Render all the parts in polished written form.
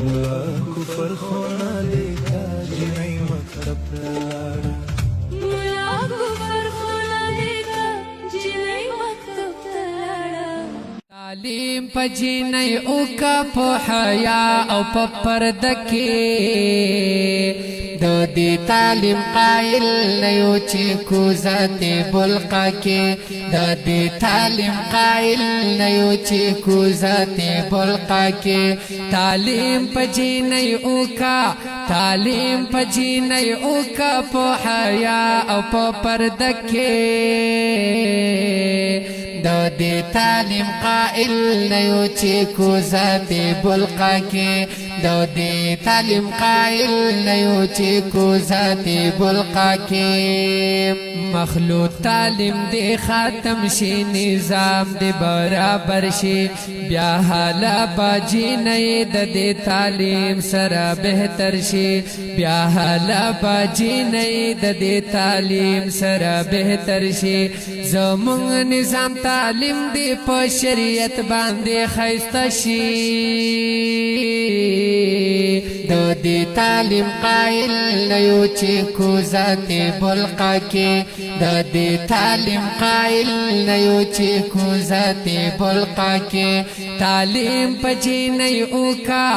ملا کفر خونا لیکا جنۍ مکتب لاړه ملا کفر خونا لیکا جنۍ مکتب لاړه تعلیم په جنۍ او کا په حیا او په پرده کې د دې تعلیم قائل نه یو چې کوزات بلقا کې د دې تعلیم قائل نه یو چې کوزات بلقا کې تعلیم په جنۍ او کا تعلیم په جنۍ او کا په حیا او په پرده کې د دې تعلیم قائل نه یو چې کوزات بلقا کې د دې تعلیم قائل نه یو چې کوزات بلقا کې مخلوق تعلیم دې ختم شي نظام دې برابر شي بیا حالا باجی نه د دې تعلیم سره بهتر شي بیا حالا باجی نه د دې تعلیم سره بهتر شي زمون نظام تعلیم دی په شریعت باندې خیسته شي د دې تعلیم قائل نه یو چې کوزات بلقا کې د دې تعلیم قائل نه یو چې کوزات بلقا کې تعلیم په جنۍ او کا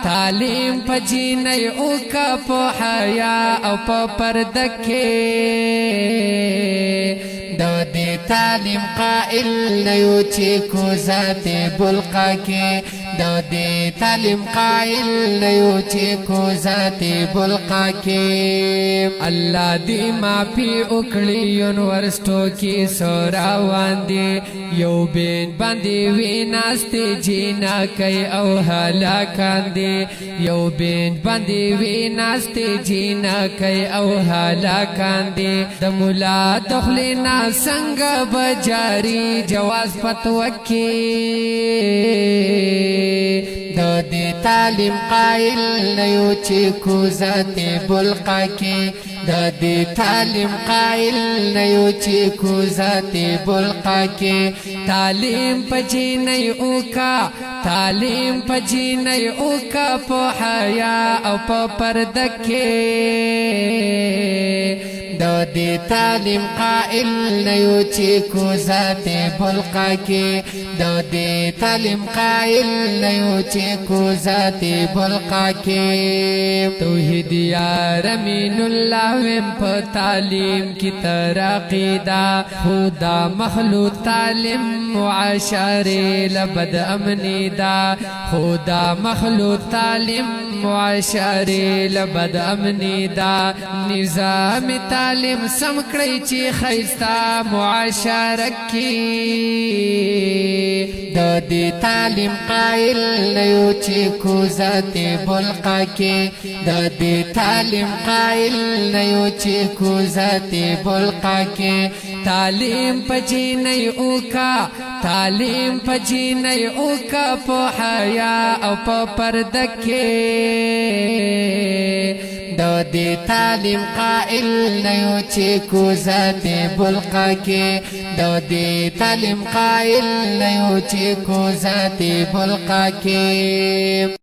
تعلیم په جنۍ او کا په حیا او په پرده کې د دې تعلیم قائل نه یو چې کوزات بلقا کې د دې تعلیم قائل نه یو چې کوزات بلقا کې الله دې معافي وکړي یونیورسټو کې سورا واندې یو بین باندې ویناستې جینا کوي او هلاکان دي یو بین باندې ویناستې جینا کوي او هلاکان دي د مولا دخلنا څنګه بجاری جواز فتوکي د دې تعلیم قائل نه یو چې کوزات بلقا کې د دې تعلیم قائل نه یو چې کوزات بلقا کې تعلیم په جنۍ او کا تعلیم په جنۍ او کا په حیا او په پرده کې د دې تعلیم قائل نه یو چې کوزات بلقا کې د دې تعلیم قائل نه یو چې کوزات بلقا کې توحید یار امین الله ویم په تعلیم کی ترقی دا خدا مخلوق تعلیم معاشره لبد امنی دا خدا مخلوق تعلیم معاشره لبد امنی دا نظام تعلیم سم کړی چې خیستا معاشره کې د دې تعلیم قائل نه یو چې کوزات بلقا کې د دې تعلیم قائل نه یو چې کوزات بلقا کې تعلیم په جنۍ او کا تعلیم په جنۍ او کا په حیا او په پرده کې د دې تعلیم قائل نه یو چې کوزات بلقا کې د دې تعلیم قائل نه یو چې کوزات بلقا کې